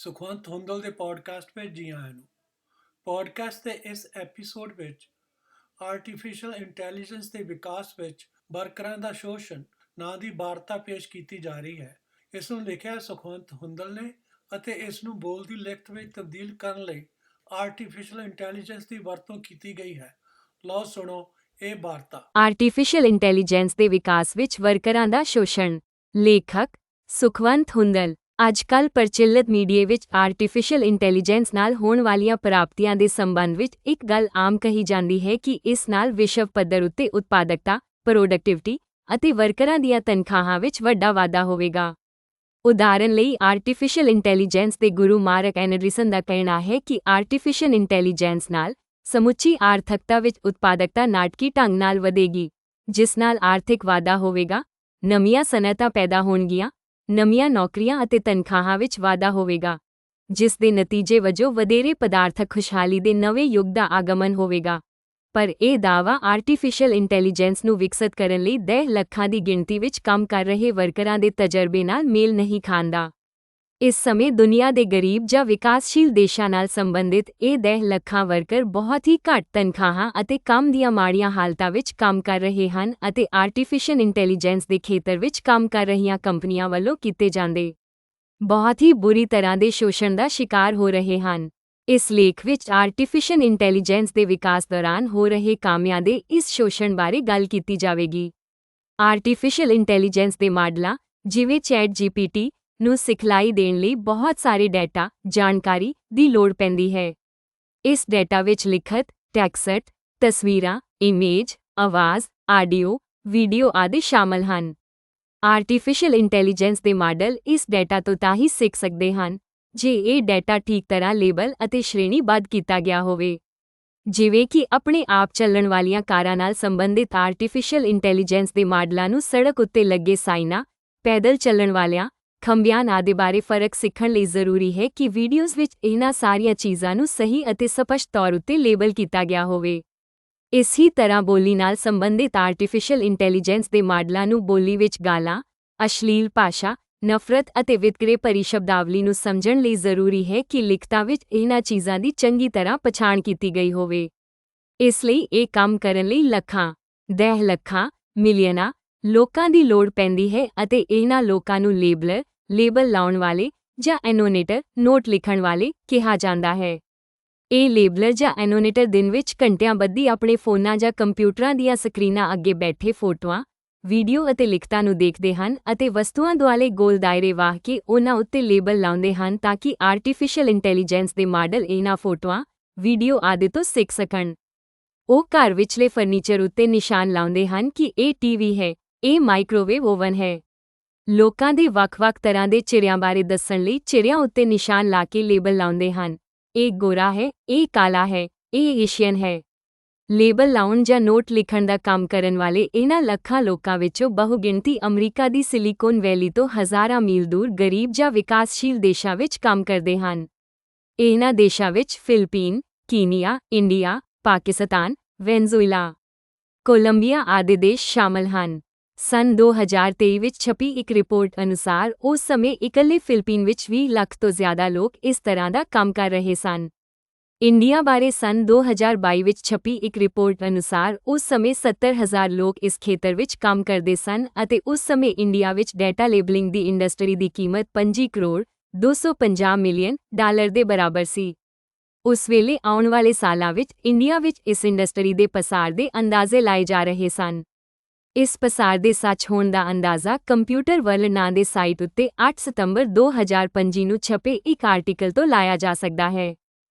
ਸੁਖਵੰਤ ਹੁੰਦਲ ਦੇ ਪੋਡਕਾਸਟ ਵਿੱਚ ਜੀ ਆਇਆਂ ਨੂੰ। ਪੋਡਕਾਸਟ ਦੇ ਇਸ ਐਪੀਸੋਡ ਵਿੱਚ ਆਰਟੀਫੀਸ਼ੀਅਲ ਇੰਟੈਲੀਜੈਂਸ ਦੇ ਵਿਕਾਸ ਵਿੱਚ ਵਰਕਰਾਂ ਦਾ ਸ਼ੋਸ਼ਣ ਨਾਂ ਦੀ ਵਾਰਤਾ ਪੇਸ਼ ਕੀਤੀ ਜਾ ਰਹੀ ਹੈ। ਇਸ ਨੂੰ ਲਿਖਿਆ ਸੁਖਵੰਤ ਹੁੰਦਲ ਨੇ ਅਤੇ ਇਸ ਨੂੰ ਬੋਲ ਦੀ ਲਿਖਤ ਵਿੱਚ ਤਬਦੀਲ ਕਰਨ ਲਈ ਆਰਟੀਫੀਸ਼ੀਅਲ ਇੰਟੈਲੀਜੈਂਸ ਦੀ ਵਰਤੋਂ ਕੀਤੀ ਗਈ ਹੈ। ਲਓ ਸੁਣੋ ਇਹ ਵਾਰਤਾ। ਆਰਟੀਫੀਸ਼ੀਅਲ ਇੰਟੈਲੀਜੈਂਸ ਦੇ ਵਿਕਾਸ ਵਿੱਚ ਵਰਕਰਾਂ ਦਾ ਸ਼ੋਸ਼ਣ। ਲੇਖਕ ਸੁਖਵੰਤ ਹੁੰਦਲ। ਅੱਜਕੱਲ੍ਹ ਪ੍ਰਚਲਿਤ ਮੀਡੀਆ ਵਿੱਚ ਆਰਟੀਫੀਸ਼ੀਅਲ ਇੰਟੈਲੀਜੈਂਸ ਨਾਲ ਹੋਣ ਵਾਲੀਆਂ ਪ੍ਰਾਪਤੀਆਂ ਦੇ ਸੰਬੰਧ ਵਿੱਚ ਇੱਕ ਗੱਲ ਆਮ ਕਹੀ ਜਾਂਦੀ ਹੈ ਕਿ ਇਸ ਨਾਲ ਵਿਸ਼ਵ ਪੱਧਰ ਉੱਤੇ ਉਤਪਾਦਕਤਾ, ਪ੍ਰੋਡਕਟਿਵਿਟੀ ਅਤੇ ਵਰਕਰਾਂ ਦੀਆਂ ਤਨਖਾਹਾਂ ਵਿੱਚ ਵੱਡਾ ਵਾਧਾ ਹੋਵੇਗਾ। ਉਦਾਹਰਨ ਲਈ, ਆਰਟੀਫੀਸ਼ੀਅਲ ਇੰਟੈਲੀਜੈਂਸ ਦੇ ਗੁਰੂ ਮਾਰਕ ਐਂਡਰਸਨ ਦਾ ਕਹਿਣਾ ਹੈ ਕਿ ਆਰਟੀਫੀਸ਼ੀਅਲ ਇੰਟੈਲੀਜੈਂਸ ਨਾਲ ਸਮੁੱਚੀ ਆਰਥਿਕਤਾ ਵਿੱਚ ਉਤਪਾਦਕਤਾ ਨਾਟਕੀ ਢੰਗ ਨਾਲ ਵਧੇਗੀ, ਜਿਸ ਨਾਲ ਆਰਥਿਕ ਵਾਧਾ ਹੋਵੇਗਾ, ਨਵੀਆਂ ਸਨਅਤਾਂ ਪੈਦਾ ਹੋਣਗੀਆਂ, ਨਵੀਆਂ ਨੌਕਰੀਆਂ ਅਤੇ ਤਨਖਾਹਾਂ ਵਿੱਚ ਵਾਧਾ ਹੋਵੇਗਾ, ਜਿਸ ਦੇ ਨਤੀਜੇ ਵਜੋਂ ਵਧੇਰੇ ਪਦਾਰਥਕ ਖੁਸ਼ਹਾਲੀ ਦੇ ਨਵੇਂ ਯੁੱਗ ਦਾ ਆਗਮਨ ਹੋਵੇਗਾ। ਪਰ ਇਹ ਦਾਅਵਾ ਆਰਟੀਫੀਸ਼ੀਅਲ ਇੰਟੈਲੀਜੈਂਸ ਨੂੰ ਵਿਕਸਤ ਕਰਨ ਲਈ 10 ਲੱਖਾਂ ਦੀ ਗਿਣਤੀ ਵਿੱਚ ਕੰਮ ਕਰ ਰਹੇ ਵਰਕਰਾਂ ਦੇ ਤਜਰਬੇ ਨਾਲ ਮੇਲ ਨਹੀਂ ਖਾਂਦਾ। ਇਸ ਸਮੇਂ ਦੁਨੀਆ ਦੇ ਗਰੀਬ ਜਾਂ ਵਿਕਾਸਸ਼ੀਲ ਦੇਸ਼ਾਂ ਨਾਲ ਸੰਬੰਧਿਤ ਇਹ 10 ਲੱਖਾਂ ਵਰਕਰ ਬਹੁਤ ਹੀ ਘੱਟ ਤਨਖਾਹਾਂ ਅਤੇ ਕੰਮ ਦੀਆਂ ਮਾੜੀਆਂ ਹਾਲਤਾਂ ਵਿੱਚ ਕੰਮ ਕਰ ਰਹੇ ਹਨ ਅਤੇ ਆਰਟੀਫੀਸ਼ੀਅਲ ਇੰਟੈਲੀਜੈਂਸ ਦੇ ਖੇਤਰ ਵਿੱਚ ਕੰਮ ਕਰ ਰਹੀਆਂ ਕੰਪਨੀਆਂ ਵੱਲੋਂ ਕੀਤੇ ਜਾਂਦੇ ਬਹੁਤ ਹੀ ਬੁਰੀ ਤਰ੍ਹਾਂ ਦੇ ਸ਼ੋਸ਼ਣ ਦਾ ਸ਼ਿਕਾਰ ਹੋ ਰਹੇ ਹਨ। ਇਸ ਲੇਖ ਵਿੱਚ ਆਰਟੀਫੀਸ਼ੀਅਲ ਇੰਟੈਲੀਜੈਂਸ ਦੇ ਵਿਕਾਸ ਦੌਰਾਨ ਹੋ ਰਹੇ ਕਾਮਿਆਂ ਦੇ ਇਸ ਸ਼ੋਸ਼ਣ ਬਾਰੇ ਗੱਲ ਕੀਤੀ ਜਾਵੇਗੀ। ਆਰਟੀਫੀਸ਼ੀਅਲ ਇੰਟੈਲੀਜੈਂਸ ਦੇ ਮਾਡਲਾਂ, ਜਿਵੇਂ ਚੈਟ-ਜੀਪੀਟੀ, ਨੂੰ ਸਿਖਲਾਈ ਦੇਣ ਲਈ ਬਹੁਤ ਸਾਰੇ ਡੇਟਾ, ਜਾਣਕਾਰੀ ਦੀ ਲੋੜ ਪੈਂਦੀ ਹੈ। ਇਸ ਡੇਟਾ ਵਿੱਚ ਲਿਖਤ, ਟੈਕਸਟ, ਤਸਵੀਰਾਂ, ਇਮੇਜ, ਆਵਾਜ਼, ਆਡੀਓ, ਵੀਡੀਓ ਆਦਿ ਸ਼ਾਮਲ ਹਨ। ਆਰਟੀਫੀਸ਼ੀਅਲ ਇੰਟੈਲੀਜੈਂਸ ਦੇ ਮਾਡਲ ਇਸ ਡੇਟਾ ਤੋਂ ਤਾਂ ਹੀ ਸਿੱਖ ਸਕਦੇ ਹਨ ਜੇ ਇਹ ਡੇਟਾ ਠੀਕ ਤਰ੍ਹਾਂ ਲੇਬਲ ਅਤੇ ਸ਼੍ਰੇਣੀਬੱਧ ਕੀਤਾ ਗਿਆ ਹੋਵੇ। ਜਿਵੇਂ ਕਿ ਆਪਣੇ ਆਪ ਚੱਲਣ ਵਾਲੀਆਂ ਕਾਰਾਂ ਨਾਲ ਸੰਬੰਧਿਤ ਆਰਟੀਫੀਸ਼ੀਅਲ ਇੰਟੈਲੀਜੈਂਸ ਦੇ ਮਾਡਲਾਂ ਨੂੰ ਸੜਕ ਉੱਤੇ ਲੱਗੇ ਸਾਈਨਾਂ, ਪੈਦਲ ਚੱਲਣ ਵਾਲਿਆਂ, ਖੰਭਿਆਂ ਆਦਿ ਬਾਰੇ ਫਰਕ ਸਿੱਖਣ ਲਈ ਜ਼ਰੂਰੀ ਹੈ ਕਿ ਵੀਡੀਓਜ਼ ਵਿੱਚ ਇਹਨਾਂ ਸਾਰੀਆਂ ਚੀਜ਼ਾਂ ਨੂੰ ਸਹੀ ਅਤੇ ਸਪਸ਼ਟ ਤੌਰ ਉੱਤੇ ਲੇਬਲ ਕੀਤਾ ਗਿਆ ਹੋਵੇ। ਇਸੇ ਤਰ੍ਹਾਂ ਬੋਲੀ ਨਾਲ ਸੰਬੰਧਿਤ ਆਰਟੀਫੀਸ਼ੀਅਲ ਇੰਟੈਲੀਜੈਂਸ ਦੇ ਮਾਡਲਾਂ ਨੂੰ ਬੋਲੀ ਵਿੱਚ ਗਾਲਾਂ, ਅਸ਼ਲੀਲ ਭਾਸ਼ਾ, ਨਫ਼ਰਤ ਅਤੇ ਵਿਤਕਰੇ ਭਰੀ ਸ਼ਬਦਾਵਲੀ ਨੂੰ ਸਮਝਣ ਲਈ ਜ਼ਰੂਰੀ ਹੈ ਕਿ ਲਿਖਤਾਂ ਵਿੱਚ ਇਹਨਾਂ ਚੀਜ਼ਾਂ ਦੀ ਚੰਗੀ ਤਰ੍ਹਾਂ ਪਛਾਣ ਕੀਤੀ ਗਈ ਹੋਵੇ। ਇਸ ਲਈ ਇਹ ਕੰਮ ਕਰਨ ਲਈ ਲੱਖਾਂ, 10 ਲੱਖਾਂ, ਮਿਲੀਅਨਾਂ ਲੋਕਾਂ ਦੀ ਲੋੜ ਪੈਂਦੀ ਹੈ ਅਤੇ ਇਹਨਾਂ ਲੋਕਾਂ ਨੂੰ ਲੇਬਲਰ, ਲੇਬਲ ਲਾਉਣ ਵਾਲੇ ਜਾਂ ਐਨੋਟੇਟਰ, ਨੋਟ ਲਿਖਣ ਵਾਲੇ ਕਿਹਾ ਜਾਂਦਾ ਹੈ। ਇਹ ਲੇਬਲਰ ਜਾਂ ਐਨੋਟੇਟਰ ਦਿਨ ਵਿੱਚ ਘੰਟਿਆਂ ਬੱਧੀ ਆਪਣੇ ਫੋਨਾਂ ਜਾਂ ਕੰਪਿਊਟਰਾਂ ਦੀਆਂ ਸਕਰੀਨਾਂ ਅੱਗੇ ਬੈਠੇ ਫੋਟੋਆਂ, ਵੀਡੀਓ ਅਤੇ ਲਿਖਤਾਂ ਨੂੰ ਦੇਖਦੇ ਹਨ ਅਤੇ ਵਸਤੂਆਂ ਦੁਆਲੇ ਗੋਲ ਦਾਇਰੇ ਵਾਹ ਕੇ ਉਹਨਾਂ ਉੱਤੇ ਲੇਬਲ ਲਾਉਂਦੇ ਹਨ ਤਾਂ ਕਿ ਆਰਟੀਫੀਸ਼ੀਅਲ ਇੰਟੈਲੀਜੈਂਸ ਦੇ ਮਾਡਲ ਇਹਨਾਂ ਫੋਟੋਆਂ, ਵੀਡੀਓ ਆਦਿ ਤੋਂ ਸਿੱਖ ਸਕਣ। ਉਹ ਘਰ ਵਿਚਲੇ ਫਰਨੀਚਰ ਉੱਤੇ ਨਿਸ਼ਾਨ ਲਾਉਂਦੇ ਹਨ ਕਿ ਇਹ ਟੀਵੀ ਹੈ, ਇਹ ਮਾਈਕ੍ਰੋਵੇਵ ਓਵਨ ਹੈ। ਲੋਕਾਂ ਦੇ ਵੱਖ-ਵੱਖ ਤਰ੍ਹਾਂ ਦੇ ਚਿਹਰਿਆਂ ਬਾਰੇ ਦੱਸਣ ਲਈ ਚਿਹਰਿਆਂ ਉੱਤੇ ਨਿਸ਼ਾਨ ਲਾ ਕੇ ਲੇਬਲ ਲਾਉਂਦੇ ਹਨ। ਇਹ ਗੋਰਾ ਹੈ, ਇਹ ਕਾਲਾ ਹੈ, ਇਹ ਏਸ਼ੀਅਨ ਹੈ। ਲੇਬਲ ਲਾਉਣ ਜਾਂ ਨੋਟ ਲਿਖਣ ਦਾ ਕੰਮ ਕਰਨ ਵਾਲੇ ਇਹਨਾਂ ਲੱਖਾਂ ਲੋਕਾਂ ਵਿੱਚੋਂ ਬਹੁਗਿਣਤੀ ਅਮਰੀਕਾ ਦੀ ਸਿਲੀਕੋਨ ਵੈਲੀ ਤੋਂ ਹਜ਼ਾਰਾਂ ਮੀਲ ਦੂਰ ਗਰੀਬ ਜਾਂ ਵਿਕਾਸਸ਼ੀਲ ਦੇਸ਼ਾਂ ਵਿੱਚ ਕੰਮ ਕਰਦੇ ਹਨ। ਇਹਨਾਂ ਦੇਸ਼ਾਂ ਵਿੱਚ ਫਿਲੀਪੀਨ, ਕੀਨੀਆ, ਇੰਡੀਆ, ਪਾਕਿਸਤਾਨ, ਵੈਨਜ਼ੂਏਲਾ, ਕੋਲੰਬੀਆ ਆਦਿ ਦੇਸ਼ ਸ਼ਾਮਲ ਹਨ। ਸੰਨ 2023 ਵਿੱਚ ਛਪੀ ਇੱਕ ਰਿਪੋਰਟ ਅਨੁਸਾਰ ਉਸ ਸਮੇਂ ਇਕੱਲੇ ਫਿਲੀਪੀਨ ਵਿੱਚ 20 ਲੱਖ ਤੋਂ ਜ਼ਿਆਦਾ ਲੋਕ ਇਸ ਤਰ੍ਹਾਂ ਦਾ ਕੰਮ ਕਰ ਰਹੇ ਸਨ। ਇੰਡੀਆ ਬਾਰੇ ਸੰਨ 2022 ਵਿੱਚ ਛਪੀ ਇੱਕ ਰਿਪੋਰਟ ਅਨੁਸਾਰ ਉਸ ਸਮੇਂ 70,000 ਲੋਕ ਇਸ ਖੇਤਰ ਵਿੱਚ ਕੰਮ ਕਰਦੇ ਸਨ ਅਤੇ ਉਸ ਸਮੇਂ ਇੰਡੀਆ ਵਿੱਚ ਡੇਟਾ ਲੇਬਲਿੰਗ ਦੀ ਇੰਡਸਟਰੀ ਦੀ ਕੀਮਤ 25 ਕਰੋੜ 250 ਮਿਲੀਅਨ ਡਾਲਰ ਦੇ ਬਰਾਬਰ ਸੀ। ਉਸ ਵੇਲੇ ਆਉਣ ਵਾਲੇ ਸਾਲਾਂ ਵਿੱਚ ਇੰਡੀਆ ਵਿੱਚ ਇਸ ਇੰਡਸਟਰੀ ਦੇ ਪਸਾਰ ਦੇ ਅੰਦਾਜ਼ੇ ਲਾਏ ਜਾ ਰਹੇ ਸਨ। ਇਸ ਪਸਾਰ ਦੇ ਸੱਚ ਹੋਣ ਦਾ ਅੰਦਾਜ਼ਾ ਕੰਪਿਊਟਰ ਵਰਲਡ ਨਾਂ ਦੇ ਸਾਈਟ ਉੱਤੇ 8 ਸਤੰਬਰ 2025 ਨੂੰ ਛਪੇ ਇੱਕ ਆਰਟੀਕਲ ਤੋਂ ਲਾਇਆ ਜਾ ਸਕਦਾ ਹੈ।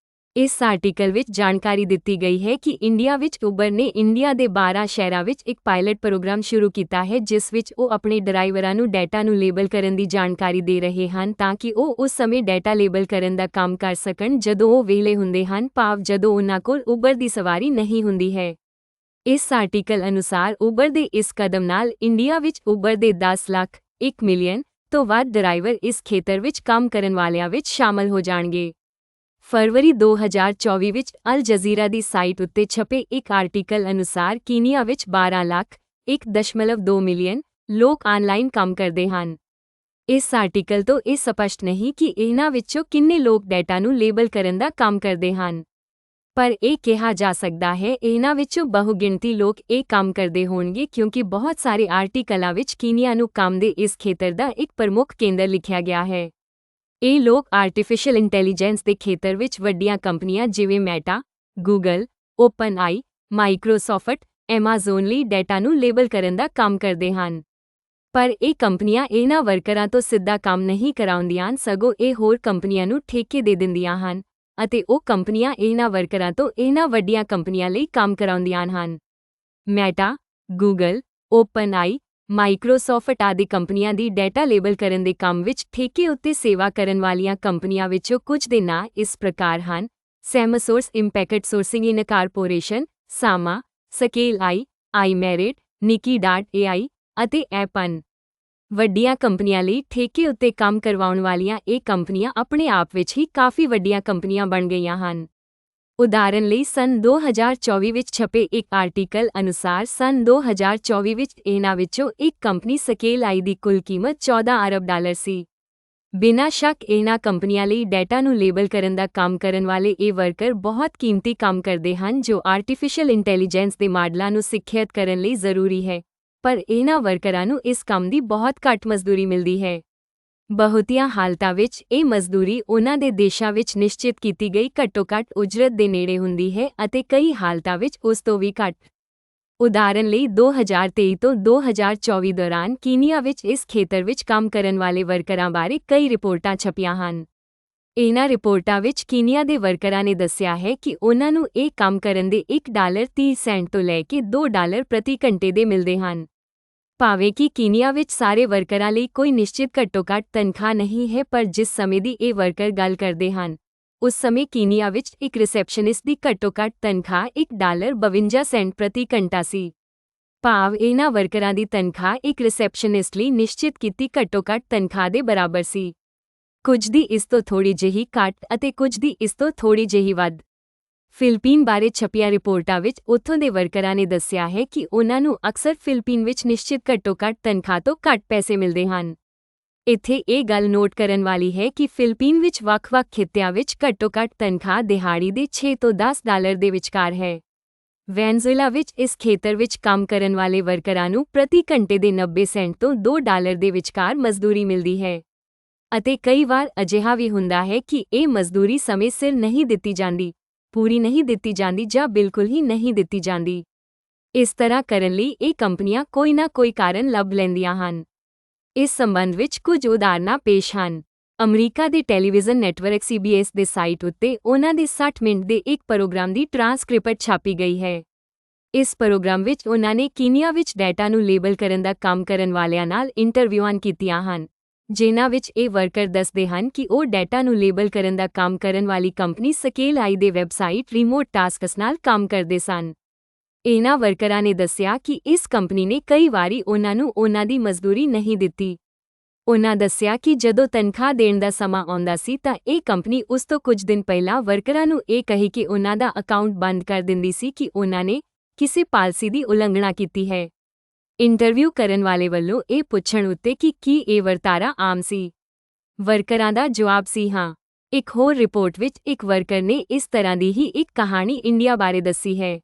ਇਸ ਆਰਟੀਕਲ ਵਿੱਚ ਜਾਣਕਾਰੀ ਦਿੱਤੀ ਗਈ ਹੈ ਕਿ ਇੰਡੀਆ ਵਿੱਚ ਉਬਰ ਨੇ ਇੰਡੀਆ ਦੇ 12 ਸ਼ਹਿਰਾਂ ਵਿੱਚ ਇੱਕ ਪਾਇਲਟ ਪ੍ਰੋਗਰਾਮ ਸ਼ੁਰੂ ਕੀਤਾ ਹੈ ਜਿਸ ਵਿੱਚ ਉਹ ਆਪਣੇ ਡਰਾਈਵਰਾਂ ਨੂੰ ਡੇਟਾ ਨੂੰ ਲੇਬਲ ਕਰਨ ਦੀ ਜਾਣਕਾਰੀ ਦੇ ਰਹੇ ਹਨ ਤਾਂ ਕਿ ਉਹ ਉਸ ਸਮੇਂ ਡੇਟਾ ਲੇਬਲ ਕਰਨ ਦਾ ਕੰਮ ਕਰ ਸਕਣ ਜਦੋਂ ਉਹ ਵਿਹਲੇ ਹੁੰਦੇ ਹਨ, ਭਾਵ ਜਦੋਂ ਉਨ੍ਹਾਂ ਕੋਲ ਉਬਰ ਦੀ ਸਵਾਰੀ ਨਹੀਂ ਹੁੰਦੀ ਹੈ। ਇਸ ਆਰਟੀਕਲ ਅਨੁਸਾਰ ਉਬਰ ਦੇ ਇਸ ਕਦਮ ਨਾਲ ਇੰਡੀਆ ਵਿੱਚ ਉਬਰ ਦੇ 10 ਲੱਖ, 1 ਮਿਲੀਅਨ ਤੋਂ ਵੱਧ ਡਰਾਈਵਰ ਇਸ ਖੇਤਰ ਵਿੱਚ ਕੰਮ ਕਰਨ ਵਾਲਿਆਂ ਵਿੱਚ ਸ਼ਾਮਲ ਹੋ ਜਾਣਗੇ। ਫਰਵਰੀ 2024 ਵਿੱਚ ਅਲ ਜਜ਼ੀਰਾ ਦੀ ਸਾਈਟ ਉੱਤੇ ਛਪੇ ਇੱਕ ਆਰਟੀਕਲ ਅਨੁਸਾਰ ਕੀਨੀਆ ਵਿੱਚ 12 ਲੱਖ, 1.2 ਮਿਲੀਅਨ ਲੋਕ ਆਨਲਾਈਨ ਕੰਮ ਕਰਦੇ ਹਨ। ਇਸ ਆਰਟੀਕਲ ਤੋਂ ਇਹ ਸਪਸ਼ਟ ਨਹੀਂ ਕਿ ਇਹਨਾਂ ਵਿੱਚੋਂ ਕਿੰਨੇ ਲੋਕ ਡੇਟਾ ਨੂੰ ਲੇਬਲ ਕਰਨ ਦਾ ਕੰਮ ਕਰਦੇ ਹਨ, ਪਰ ਇਹ ਕਿਹਾ ਜਾ ਸਕਦਾ ਹੈ ਇਹਨਾਂ ਵਿੱਚੋਂ ਬਹੁਗਿਣਤੀ ਲੋਕ ਇਹ ਕੰਮ ਕਰਦੇ ਹੋਣਗੇ ਕਿਉਂਕਿ ਬਹੁਤ ਸਾਰੇ ਆਰਟੀਕਲਾਂ ਵਿੱਚ ਕੀਨੀਆ ਨੂੰ ਕੰਮ ਦੇ ਇਸ ਖੇਤਰ ਦਾ ਇੱਕ ਪ੍ਰਮੁੱਖ ਕੇਂਦਰ ਲਿਖਿਆ ਗਿਆ ਹੈ। ਇਹ ਲੋਕ ਆਰਟੀਫਿਸ਼ੀਅਲ ਇੰਟੈਲੀਜੈਂਸ ਦੇ ਖੇਤਰ ਵਿੱਚ ਵੱਡੀਆਂ ਕੰਪਨੀਆਂ ਜਿਵੇਂ ਮੈਟਾ, ਗੂਗਲ, ਓਪਨਆਈ, ਮਾਈਕਰੋਸਾਫਟ, ਐਮਾਜ਼ੋਨ ਲਈ ਡੇਟਾ ਨੂੰ ਲੇਬਲ ਕਰਨ ਦਾ ਕੰਮ ਕਰਦੇ ਹਨ। ਪਰ ਇਹ ਕੰਪਨੀਆਂ ਇਹਨਾਂ ਵਰਕਰਾਂ ਤੋਂ ਸਿੱਧਾ ਕੰਮ ਨਹੀਂ ਕਰਾਉਂਦੀਆਂ, ਸਗੋਂ ਇਹ ਹੋਰ ਕੰਪਨੀਆਂ ਨੂੰ ਠੇਕੇ ਦੇ ਦਿੰਦੀਆਂ ਹਨ ਅਤੇ ਉਹ ਕੰਪਨੀਆਂ ਇਹਨਾਂ ਵਰਕਰਾਂ ਤੋਂ ਇਹਨਾਂ ਵੱਡੀਆਂ ਕੰਪਨੀਆਂ ਲਈ ਕੰਮ ਕਰਾਉਂਦੀਆਂ ਹਨ। ਮੈਟਾ, ਗੂਗਲ, ਓਪਨਆਈ, ਮਾਈਕਰੋਸਾਫਟ ਆਦਿ ਕੰਪਨੀਆਂ ਦੀ ਡੇਟਾ ਲੇਬਲ ਕਰਨ ਦੇ ਕੰਮ ਵਿੱਚ ਠੇਕੇ ਉੱਤੇ ਸੇਵਾ ਕਰਨ ਵਾਲੀਆਂ ਕੰਪਨੀਆਂ ਵਿੱਚੋਂ ਕੁਝ ਦੇ ਨਾਂ ਇਸ ਪ੍ਰਕਾਰ ਹਨ: ਸੈਮਸੋਰਸ ਇੰਪੈਕਟ ਸੋਰਸਿੰਗ ਇਨ ਕਾਰਪੋਰੇਸ਼ਨ, ਸਾਮਾ, ਸਕੇਲ ਆਈ, ਆਈਮੈਰਿਟ, ਨਿਕੀ.ਏਆਈ ਅਤੇ ਐਪਨ। ਵੱਡੀਆਂ ਕੰਪਨੀਆਂ ਲਈ ਠੇਕੇ ਉੱਤੇ ਕੰਮ ਕਰਵਾਉਣ ਵਾਲੀਆਂ ਇਹ ਕੰਪਨੀਆਂ ਆਪਣੇ ਆਪ ਵਿੱਚ ਹੀ ਕਾਫੀ ਵੱਡੀਆਂ ਕੰਪਨੀਆਂ ਬਣ ਗਈਆਂ ਹਨ। ਉਦਾਹਰਨ ਲਈ ਸੰਨ 2024 ਵਿੱਚ ਛਪੇ ਇੱਕ ਆਰਟੀਕਲ ਅਨੁਸਾਰ ਸੰਨ 2024 ਵਿੱਚ ਇਹਨਾਂ ਵਿੱਚੋਂ ਇੱਕ ਕੰਪਨੀ ਸਕੇਲ ਆਈ ਦੀ ਕੁੱਲ ਕੀਮਤ $14 ਅਰਬ ਸੀ। ਬਿਨਾਂ ਸ਼ੱਕ ਇਹਨਾਂ ਕੰਪਨੀਆਂ ਲਈ ਡੇਟਾ ਨੂੰ ਲੇਬਲ ਕਰਨ ਦਾ ਕੰਮ ਕਰਨ ਵਾਲੇ ਇਹ ਵਰਕਰ ਬਹੁਤ ਕੀਮਤੀ ਕੰਮ ਕਰਦੇ ਹਨ ਜੋ ਆਰਟੀਫਿਸ਼ੀਅਲ ਇੰਟੈਲੀਜੈਂਸ ਦੇ ਮਾਡਲਾਂ ਨੂੰ ਸਿੱਖਿਅਤ ਕਰਨ ਲਈ ਜ਼ਰੂਰੀ ਹੈ, ਪਰ ਇਹਨਾਂ ਵਰਕਰਾਂ ਨੂੰ ਇਸ ਕੰਮ ਦੀ ਬਹੁਤ ਘੱਟ ਮਜ਼ਦੂਰੀ ਮਿਲਦੀ ਹੈ। ਬਹੁਤੀਆਂ ਹਾਲਤਾਂ ਵਿੱਚ ਇਹ ਮਜ਼ਦੂਰੀ ਉਨ੍ਹਾਂ ਦੇ ਦੇਸ਼ਾਂ ਵਿੱਚ ਨਿਸ਼ਚਿਤ ਕੀਤੀ ਗਈ ਘੱਟੋ-ਘੱਟ ਉਜਰਤ ਦੇ ਨੇੜੇ ਹੁੰਦੀ ਹੈ ਅਤੇ ਕਈ ਹਾਲਤਾਂ ਵਿੱਚ ਉਸ ਤੋਂ ਵੀ ਘੱਟ। ਉਦਾਹਰਨ ਲਈ 2023 ਤੋਂ 2024 ਦੌਰਾਨ ਕੀਨੀਆ ਵਿੱਚ ਇਸ ਖੇਤਰ ਵਿੱਚ ਕੰਮ ਕਰਨ ਵਾਲੇ ਵਰਕਰਾਂ ਬਾਰੇ ਕਈ ਰਿਪੋਰਟਾਂ ਛਪੀਆਂ ਹਨ। ਇਹਨਾਂ ਰਿਪੋਰਟਾਂ ਵਿੱਚ ਕੀਨੀਆ ਦੇ ਵਰਕਰਾਂ ਨੇ ਦੱਸਿਆ ਹੈ ਕਿ ਉਨ੍ਹਾਂ ਨੂੰ ਇਹ ਕੰਮ ਕਰਨ ਦੇ $1.30 ਤੋਂ ਲੈ ਕੇ $2 ਪ੍ਰਤੀ ਘੰਟੇ ਦੇ ਮਿਲਦੇ ਹਨ। ਭਾਵੇਂ ਕਿ ਕੀਨੀਆ ਵਿੱਚ ਸਾਰੇ ਵਰਕਰਾਂ ਲਈ ਕੋਈ ਨਿਸ਼ਚਿਤ ਘੱਟੋ-ਘੱਟ ਤਨਖਾਹ ਨਹੀਂ ਹੈ, ਪਰ ਜਿਸ ਸਮੇਂ ਦੀ ਇਹ ਵਰਕਰ ਗੱਲ ਕਰਦੇ ਹਨ, ਉਸ ਸਮੇਂ ਕੀਨੀਆ ਵਿੱਚ ਇੱਕ ਰਿਸੈਪਸ਼ਨਿਸਟ ਦੀ ਘੱਟੋ-ਘੱਟ ਤਨਖਾਹ $1.52 ਪ੍ਰਤੀ ਘੰਟਾ ਸੀ। ਭਾਵ ਇਹਨਾਂ ਵਰਕਰਾਂ ਦੀ ਤਨਖਾਹ ਇੱਕ ਰਿਸੈਪਸ਼ਨਿਸਟ ਲਈ ਨਿਸ਼ਚਿਤ ਕੀਤੀ ਘੱਟੋ-ਘੱਟ ਤਨਖਾਹ ਦੇ ਬਰਾਬਰ ਸੀ। ਕੁਝ ਦੀ ਇਸ ਤੋਂ ਥੋੜ੍ਹੀ ਜਿਹੀ ਘੱਟ ਅਤੇ ਕੁਝ ਦੀ ਇਸ ਤੋਂ ਥੋੜ੍ਹੀ ਜਿਹੀ ਵੱਧ। ਫਿਲਪੀਨ ਬਾਰੇ ਛਪੀਆਂ ਰਿਪੋਰਟਾਂ ਵਿੱਚ ਉੱਥੋਂ ਦੇ ਵਰਕਰਾਂ ਨੇ ਦੱਸਿਆ ਹੈ ਕਿ ਉਨ੍ਹਾਂ ਨੂੰ ਅਕਸਰ ਫਿਲਪੀਨ ਵਿੱਚ ਨਿਸ਼ਚਿਤ ਘੱਟੋ-ਘੱਟ ਤਨਖਾਹ ਤੋਂ ਘੱਟ ਪੈਸੇ ਮਿਲਦੇ ਹਨ। ਇੱਥੇ ਇਹ ਗੱਲ ਨੋਟ ਕਰਨ ਵਾਲੀ ਹੈ ਕਿ ਫਿਲਪੀਨ ਵਿੱਚ ਵੱਖ-ਵੱਖ ਖਿੱਤਿਆਂ ਵਿੱਚ ਘੱਟੋ-ਘੱਟ ਤਨਖਾਹ ਦਿਹਾੜੀ ਦੇ $6 ਤੋਂ $10 ਦੇ ਵਿਚਕਾਰ ਹੈ। ਵੈਨਜ਼ੁਏਲਾ ਵਿੱਚ ਇਸ ਖੇਤਰ ਵਿੱਚ ਕੰਮ ਕਰਨ ਵਾਲੇ ਵਰਕਰਾਂ ਨੂੰ ਪ੍ਰਤੀ ਘੰਟੇ ਦੇ 90 ਸੈਂਟ ਤੋਂ $2 ਦੇ ਵਿਚਕਾਰ ਮਜ਼ਦੂਰੀ ਮਿਲਦੀ ਹੈ ਅਤੇ ਕਈ ਵਾਰ ਅਜਿਹਾ ਵੀ ਹੁੰਦਾ ਹੈ ਕਿ ਇਹ ਮਜ਼ਦੂਰੀ ਸਮੇਂ ਸਿਰ ਨਹੀਂ ਦਿੱਤੀ ਜਾਂਦੀ, ਪੂਰੀ ਨਹੀਂ ਦਿੱਤੀ ਜਾਂਦੀ ਜਾਂ ਬਿਲਕੁਲ ਹੀ ਨਹੀਂ ਦਿੱਤੀ ਜਾਂਦੀ। ਇਸ ਤਰ੍ਹਾਂ ਕਰਨ ਲਈ ਇਹ ਕੰਪਨੀਆਂ ਕੋਈ ਨਾ ਕੋਈ ਕਾਰਨ ਲੱਭ ਲੈਂਦੀਆਂ ਹਨ। ਇਸ ਸੰਬੰਧ ਵਿੱਚ ਕੁਝ ਉਦਾਹਰਨਾਂ ਪੇਸ਼ ਹਨ। ਅਮਰੀਕਾ ਦੇ ਟੈਲੀਵਿਜ਼ਨ ਨੈਟਵਰਕ CBS ਦੇ ਸਾਈਟ ਉੱਤੇ ਉਨ੍ਹਾਂ ਦੇ 60 ਮਿੰਟ ਦੇ ਇੱਕ ਪ੍ਰੋਗਰਾਮ ਦੀ ਟ੍ਰਾਂਸਕ੍ਰਿਪਟ ਛਾਪੀ ਗਈ ਹੈ। ਇਸ ਪ੍ਰੋਗਰਾਮ ਵਿੱਚ ਉਨ੍ਹਾਂ ਨੇ ਕੀਨੀਆ ਵਿੱਚ ਡੇਟਾ ਨੂੰ ਲੇਬਲ ਕਰਨ ਦਾ ਕੰਮ ਕਰਨ ਵਾਲਿਆਂ ਨਾਲ ਇੰਟਰਵਿਊਆਂ ਕੀਤੀਆਂ ਹਨ, ਜਿਨ੍ਹਾਂ ਵਿੱਚ ਇਹ ਵਰਕਰ ਦੱਸਦੇ ਹਨ ਕਿ ਉਹ ਡੇਟਾ ਨੂੰ ਲੇਬਲ ਕਰਨ ਦਾ ਕੰਮ ਕਰਨ ਵਾਲੀ ਕੰਪਨੀ ਸਕੇਲ ਆਈ ਦੇ ਵੈਬਸਾਈਟ ਰਿਮੋਟ ਟਾਸਕਸ ਨਾਲ ਕੰਮ ਕਰਦੇ ਸਨ। ਇਹਨਾਂ ਵਰਕਰਾਂ ਨੇ ਦੱਸਿਆ ਕਿ ਇਸ ਕੰਪਨੀ ਨੇ ਕਈ ਵਾਰੀ ਉਨ੍ਹਾਂ ਨੂੰ ਉਨ੍ਹਾਂ ਦੀ ਮਜ਼ਦੂਰੀ ਨਹੀਂ ਦਿੱਤੀ। ਉਨ੍ਹਾਂ ਦੱਸਿਆ ਕਿ ਜਦੋਂ ਤਨਖਾਹ ਦੇਣ ਦਾ ਸਮਾਂ ਆਉਂਦਾ ਸੀ ਤਾਂ ਇਹ ਕੰਪਨੀ ਉਸ ਤੋਂ ਕੁਝ ਦਿਨ ਪਹਿਲਾਂ ਵਰਕਰਾਂ ਨੂੰ ਇਹ ਕਹੀ ਕਿ ਉਨ੍ਹਾਂ ਦਾ ਅਕਾਊਂਟ ਬੰਦ ਕਰ ਦਿੰਦੀ ਸੀ ਕਿ ਉਨ੍ਹਾਂ ਨੇ ਕਿਸੇ ਪਾਲਿਸੀ ਦੀ ਉਲੰਘਣਾ ਕੀਤੀ ਹੈ। ਇੰਟਰਵਿਊ ਕਰਨ ਵਾਲੇ ਵੱਲੋਂ ਇਹ ਪੁੱਛਣ ਉੱਤੇ ਕਿ ਕੀ ਇਹ ਵਰਤਾਰਾ ਆਮ ਸੀ, ਵਰਕਰਾਂ ਦਾ ਜਵਾਬ ਸੀ ਹਾਂ। ਇੱਕ ਹੋਰ ਰਿਪੋਰਟ ਵਿੱਚ ਇੱਕ ਵਰਕਰ ਨੇ ਇਸ ਤਰ੍ਹਾਂ ਦੀ ਹੀ ਇੱਕ ਕਹਾਣੀ ਇੰਡੀਆ ਬਾਰੇ ਦੱਸੀ ਹੈ।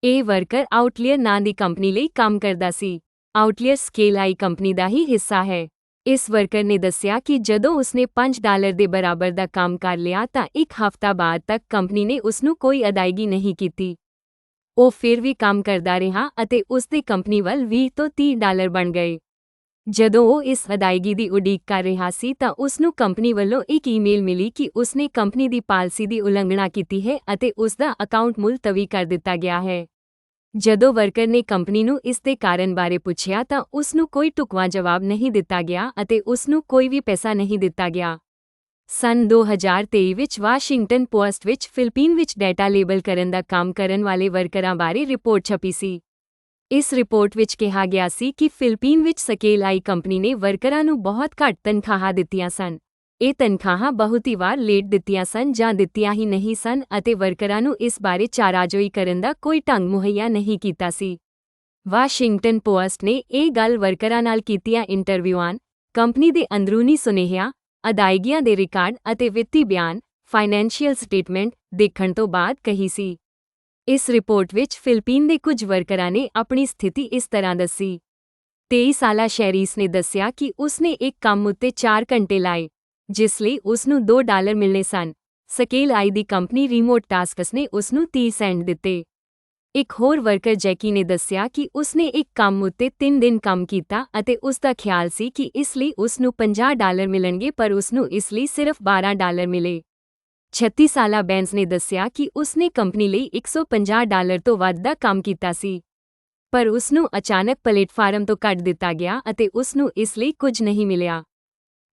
ਇਹ ਵਰਕਰ ਆਊਟਲੀਅਰ ਨਾਂ ਦੀ ਕੰਪਨੀ ਲਈ ਕੰਮ ਕਰਦਾ ਸੀ। ਆਊਟਲੀਅਰ ਸਕੇਲ ਆਈ ਕੰਪਨੀ ਦਾ ਹੀ ਹਿੱਸਾ ਹੈ। ਇਸ ਵਰਕਰ ਨੇ ਦੱਸਿਆ ਕਿ ਜਦੋਂ ਉਸਨੇ $5 ਦੇ ਬਰਾਬਰ ਦਾ ਕੰਮ ਕਰ ਲਿਆ ਤਾਂ ਇੱਕ ਹਫ਼ਤਾ ਬਾਅਦ ਤੱਕ ਕੰਪਨੀ ਨੇ ਉਸਨੂੰ ਕੋਈ ਅਦਾਇਗੀ ਨਹੀਂ ਕੀਤੀ। ਉਹ ਫਿਰ ਵੀ ਕੰਮ ਕਰਦਾ ਰਿਹਾ ਅਤੇ ਉਸਦੇ ਕੰਪਨੀ ਵੱਲ $20 ਤੋਂ $30 ਬਣ ਗਏ। ਜਦੋਂ ਉਹ ਇਸ ਅਦਾਇਗੀ ਦੀ ਉਡੀਕ ਕਰ ਰਿਹਾ ਸੀ ਤਾਂ ਉਸਨੂੰ ਕੰਪਨੀ ਵੱਲੋਂ ਇੱਕ ਈਮੇਲ ਮਿਲੀ ਕਿ ਉਸਨੇ ਕੰਪਨੀ ਦੀ ਪਾਲਿਸੀ ਦੀ ਉਲੰਘਣਾ ਕੀਤੀ ਹੈ ਅਤੇ ਉਸਦਾ ਅਕਾਊਂਟ ਮੁਲਤਵੀ ਕਰ ਦਿੱਤਾ ਗਿਆ ਹੈ। ਜਦੋਂ ਵਰਕਰ ਨੇ ਕੰਪਨੀ ਨੂੰ ਇਸ ਦੇ ਕਾਰਨ ਬਾਰੇ ਪੁੱਛਿਆ ਤਾਂ ਉਸਨੂੰ ਕੋਈ ਢੁਕਵਾਂ ਜਵਾਬ ਨਹੀਂ ਦਿੱਤਾ ਗਿਆ ਅਤੇ ਉਸਨੂੰ ਕੋਈ ਵੀ ਪੈਸਾ ਨਹੀਂ ਦਿੱਤਾ ਗਿਆ। ਸੰਨ 2023 ਵਿੱਚ ਵਾਸ਼ਿੰਗਟਨ ਪੋਸਟ ਵਿੱਚ ਫਿਲਪੀਨ ਵਿੱਚ ਡੇਟਾ ਲੇਬਲ ਕਰਨ ਦਾ ਕੰਮ ਕਰਨ ਵਾਲੇ ਵਰਕਰਾਂ ਬਾਰੇ ਰਿਪੋਰਟ ਛਪੀ ਸੀ। ਇਸ ਰਿਪੋਰਟ ਵਿੱਚ ਕਿਹਾ ਗਿਆ ਸੀ ਕਿ ਫਿਲਪੀਨ ਵਿੱਚ ਸਕੇਲ ਆਈ ਕੰਪਨੀ ਨੇ ਵਰਕਰਾਂ ਨੂੰ ਬਹੁਤ ਘੱਟ ਤਨਖਾਹਾਂ ਦਿੱਤੀਆਂ ਸਨ। ਇਹ ਤਨਖਾਹਾਂ ਬਹੁਤੀ ਵਾਰ ਲੇਟ ਦਿੱਤੀਆਂ ਸਨ ਜਾਂ ਦਿੱਤੀਆਂ ਹੀ ਨਹੀਂ ਸਨ ਅਤੇ ਵਰਕਰਾਂ ਨੂੰ ਇਸ ਬਾਰੇ ਚਾਰਾਜੋਈ ਕਰਨ ਦਾ ਕੋਈ ਢੰਗ ਮੁਹੱਈਆ ਨਹੀਂ ਕੀਤਾ ਸੀ। ਵਾਸ਼ਿੰਗਟਨ ਪੋਸਟ ਨੇ ਇਹ ਗੱਲ ਵਰਕਰਾਂ ਨਾਲ ਕੀਤੀਆਂ ਇੰਟਰਵਿਊਆਂ, ਕੰਪਨੀ ਦੇ ਅੰਦਰੂਨੀ ਸੁਨੇਹਿਆਂ, ਅਦਾਇਗੀਆਂ ਦੇ ਰਿਕਾਰਡ ਅਤੇ ਵਿੱਤੀ ਬਿਆਨ ਫਾਈਨੈਂਸ਼ੀਅਲ ਸਟੇਟਮੈਂਟ ਦੇਖਣ ਤੋਂ ਬਾਅਦ ਕਹੀ ਸੀ। ਇਸ ਰਿਪੋਰਟ ਵਿੱਚ ਫਿਲੀਪੀਨ ਦੇ ਕੁਝ ਵਰਕਰਾਂ ਨੇ ਆਪਣੀ ਸਥਿਤੀ ਇਸ ਤਰ੍ਹਾਂ ਦੱਸੀ। 23 ਸਾਲਾ ਸ਼ੈਰੀਸ ਨੇ ਦੱਸਿਆ ਕਿ ਉਸਨੇ ਇੱਕ ਕੰਮ ਉੱਤੇ 4 ਘੰਟੇ ਲਾਏ, ਜਿਸ ਲਈ ਉਸਨੂੰ $2 ਮਿਲਣੇ ਸਨ। ਸਕੇਲ ਆਈ ਦੀ ਕੰਪਨੀ ਰਿਮੋਟ ਟਾਸਕਸ ਨੇ ਉਸਨੂੰ 30 ਸੈਂਟ ਦਿੱਤੇ। ਇੱਕ ਹੋਰ ਵਰਕਰ ਜੈਕੀ ਨੇ ਦੱਸਿਆ ਕਿ ਉਸਨੇ ਇੱਕ ਕੰਮ ਉੱਤੇ 3 ਦਿਨ ਕੰਮ ਕੀਤਾ ਅਤੇ ਉਸਦਾ ਖਿਆਲ ਸੀ ਕਿ ਇਸ ਲਈ ਉਸਨੂੰ $50 ਮਿਲਣਗੇ, ਪਰ ਉਸਨੂੰ ਇਸ ਲਈ ਸਿਰਫ $12 ਮਿਲੇ। 36 ਸਾਲਾ ਬੈਂਸ ਨੇ ਦੱਸਿਆ ਕਿ ਉਸਨੇ ਕੰਪਨੀ ਲਈ $150 ਤੋਂ ਵੱਧ ਦਾ ਕੰਮ ਕੀਤਾ ਸੀ, ਪਰ ਉਸਨੂੰ ਅਚਾਨਕ ਪਲੇਟਫਾਰਮ ਤੋਂ ਕੱਢ ਦਿੱਤਾ ਗਿਆ ਅਤੇ ਉਸਨੂੰ ਇਸ ਲਈ ਕੁਝ ਨਹੀਂ ਮਿਲਿਆ।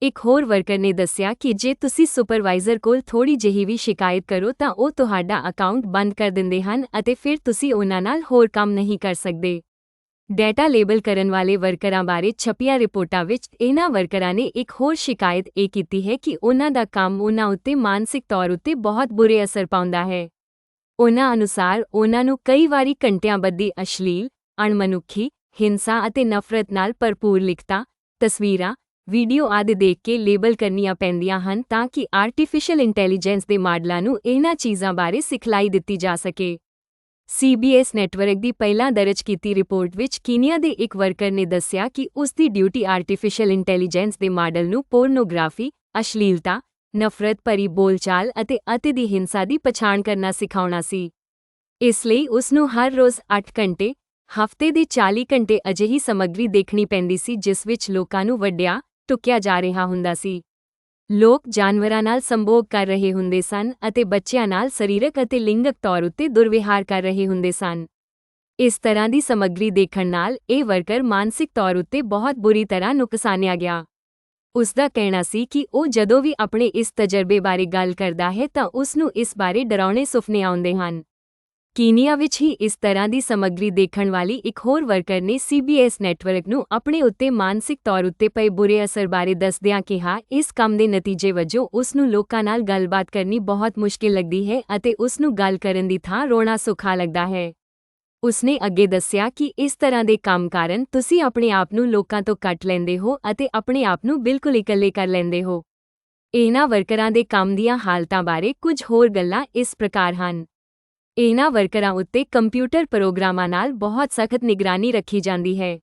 ਇੱਕ ਹੋਰ ਵਰਕਰ ਨੇ ਦੱਸਿਆ ਕਿ ਜੇ ਤੁਸੀਂ ਸੁਪਰਵਾਈਜ਼ਰ ਕੋਲ ਥੋੜ੍ਹੀ ਜਿਹੀ ਵੀ ਸ਼ਿਕਾਇਤ ਕਰੋ ਤਾਂ ਉਹ ਤੁਹਾਡਾ ਅਕਾਊਂਟ ਬੰਦ ਕਰ ਦਿੰਦੇ ਹਨ ਅਤੇ ਫਿਰ ਤੁਸੀਂ ਉਹਨਾਂ ਨਾਲ ਹੋਰ ਕੰਮ ਨਹੀਂ ਕਰ ਸਕਦੇ। ਡੇਟਾ ਲੇਬਲ ਕਰਨ ਵਾਲੇ ਵਰਕਰਾਂ ਬਾਰੇ ਛਪੀਆਂ ਰਿਪੋਰਟਾਂ ਵਿੱਚ ਇਹਨਾਂ ਵਰਕਰਾਂ ਨੇ ਇੱਕ ਹੋਰ ਸ਼ਿਕਾਇਤ ਇਹ ਕੀਤੀ ਹੈ ਕਿ ਉਹਨਾਂ ਦਾ ਕੰਮ ਉਹਨਾਂ ਉੱਤੇ ਮਾਨਸਿਕ ਤੌਰ ਉੱਤੇ ਬਹੁਤ ਬੁਰੇ ਅਸਰ ਪਾਉਂਦਾ ਹੈ। ਉਹਨਾਂ ਅਨੁਸਾਰ ਉਹਨਾਂ ਨੂੰ ਕਈ ਵਾਰੀ ਘੰਟਿਆਂ ਬੱਧੀ ਅਸ਼ਲੀਲ, ਅਣਮਨੁੱਖੀ, ਹਿੰਸਾ ਅਤੇ ਨਫ਼ਰਤ ਨਾਲ ਭਰਪੂਰ ਲਿਖਤਾਂ, ਤਸਵੀਰਾਂ, ਵੀਡੀਓ ਆਦਿ ਦੇਖ ਕੇ ਲੇਬਲ ਕਰਨੀਆਂ ਪੈਂਦੀਆਂ ਹਨ ਤਾਂ ਕਿ ਆਰਟੀਫਿਸ਼ੀਅਲ ਇੰਟੈਲੀਜੈਂਸ ਦੇ ਮਾਡਲਾਂ ਨੂੰ ਇਹਨਾਂ ਚੀਜ਼ਾਂ ਬਾਰੇ ਸਿਖਲਾਈ ਦਿੱਤੀ ਜਾ ਸਕੇ। CBS ਨੈੱਟਵਰਕ ਦੀ ਪਹਿਲਾਂ ਦਰਜ ਕੀਤੀ ਰਿਪੋਰਟ ਵਿੱਚ ਕੀਨੀਆ ਦੇ ਇੱਕ ਵਰਕਰ ਨੇ ਦੱਸਿਆ ਕਿ ਉਸ ਦੀ ਡਿਊਟੀ ਆਰਟੀਫਿਸ਼ੀਅਲ ਇੰਟੈਲੀਜੈਂਸ ਦੇ ਮਾਡਲ ਨੂੰ ਪੋਰਨੋਗ੍ਰਾਫੀ, ਅਸ਼ਲੀਲਤਾ, ਨਫ਼ਰਤ ਭਰੀ ਬੋਲਚਾਲ ਅਤੇ ਅਤਿ ਦੀ ਹਿੰਸਾ ਦੀ ਪਛਾਣ ਕਰਨਾ ਸਿਖਾਉਣਾ ਸੀ। ਇਸ ਲਈ ਉਸਨੂੰ ਹਰ ਰੋਜ਼ 8 ਘੰਟੇ, ਹਫ਼ਤੇ ਦੇ 40 ਘੰਟੇ ਅਜਿਹੀ ਸਮੱਗਰੀ ਦੇਖਣੀ ਪੈਂਦੀ ਸੀ ਜਿਸ ਵਿੱਚ ਲੋਕਾਂ ਨੂੰ ਵੱਢਿਆ, ਟੁਕਿਆ ਜਾ ਰਿਹਾ ਹੁੰਦਾ ਸੀ। ਲੋਕ ਜਾਨਵਰਾਂ ਨਾਲ ਸੰਭੋਗ ਕਰ ਰਹੇ ਹੁੰਦੇ ਸਨ ਅਤੇ ਬੱਚਿਆਂ ਨਾਲ ਸਰੀਰਕ ਅਤੇ ਲਿੰਗਕ ਤੌਰ ਉੱਤੇ ਦੁਰਵਿਹਾਰ ਕਰ ਰਹੇ ਹੁੰਦੇ ਸਨ। ਇਸ ਤਰ੍ਹਾਂ ਦੀ ਸਮੱਗਰੀ ਦੇਖਣ ਨਾਲ ਇਹ ਵਰਕਰ ਮਾਨਸਿਕ ਤੌਰ ਉੱਤੇ ਬਹੁਤ ਬੁਰੀ ਤਰ੍ਹਾਂ ਨੁਕਸਾਨਿਆ ਗਿਆ। ਉਸਦਾ ਕਹਿਣਾ ਸੀ ਕਿ ਉਹ ਜਦੋਂ ਵੀ ਆਪਣੇ ਇਸ ਤਜਰਬੇ ਬਾਰੇ ਗੱਲ ਕਰਦਾ ਹੈ ਤਾਂ ਉਸਨੂੰ ਇਸ ਬਾਰੇ ਡਰਾਉਣੇ ਸੁਪਨੇ ਆਉਂਦੇ ਹਨ। ਕੀਨੀਆ ਵਿੱਚ ਹੀ ਇਸ ਤਰ੍ਹਾਂ ਦੀ ਸਮੱਗਰੀ ਦੇਖਣ ਵਾਲੀ ਇੱਕ ਹੋਰ ਵਰਕਰ ਨੇ CBS ਨੈੱਟਵਰਕ ਨੂੰ ਆਪਣੇ ਉੱਤੇ ਮਾਨਸਿਕ ਤੌਰ ਉੱਤੇ ਪਏ ਬੁਰੇ ਅਸਰ ਬਾਰੇ ਦੱਸਦਿਆਂ ਕਿਹਾ, ਇਸ ਕੰਮ ਦੇ ਨਤੀਜੇ ਵਜੋਂ ਉਸਨੂੰ ਲੋਕਾਂ ਨਾਲ ਗੱਲਬਾਤ ਕਰਨੀ ਬਹੁਤ ਮੁਸ਼ਕਿਲ ਲੱਗਦੀ ਹੈ ਅਤੇ ਉਸਨੂੰ ਗੱਲ ਕਰਨ ਦੀ ਥਾਂ ਰੋਣਾ ਸੌਖਾ ਲੱਗਦਾ ਹੈ। ਉਸਨੇ ਅੱਗੇ ਦੱਸਿਆ ਕਿ ਇਸ ਤਰ੍ਹਾਂ ਦੇ ਕੰਮ ਕਾਰਨ ਤੁਸੀਂ ਆਪਣੇ ਆਪ ਨੂੰ ਲੋਕਾਂ ਤੋਂ ਕੱਟ ਲੈਂਦੇ ਹੋ ਅਤੇ ਆਪਣੇ ਆਪ ਨੂੰ ਬਿਲਕੁਲ ਇਕੱਲੇ ਕਰ ਲੈਂਦੇ ਹੋ। ਇਹਨਾਂ ਵਰਕਰਾਂ ਦੇ ਕੰਮ ਦੀਆਂ ਹਾਲਤਾਂ ਬਾਰੇ ਕੁਝ ਹੋਰ ਗੱਲਾਂ ਇਸ ਪ੍ਰਕਾਰ ਹਨ। ਇਹਨਾਂ ਵਰਕਰਾਂ ਉੱਤੇ ਕੰਪਿਊਟਰ ਪ੍ਰੋਗਰਾਮਾਂ ਨਾਲ ਬਹੁਤ ਸਖਤ ਨਿਗਰਾਨੀ ਰੱਖੀ ਜਾਂਦੀ ਹੈ।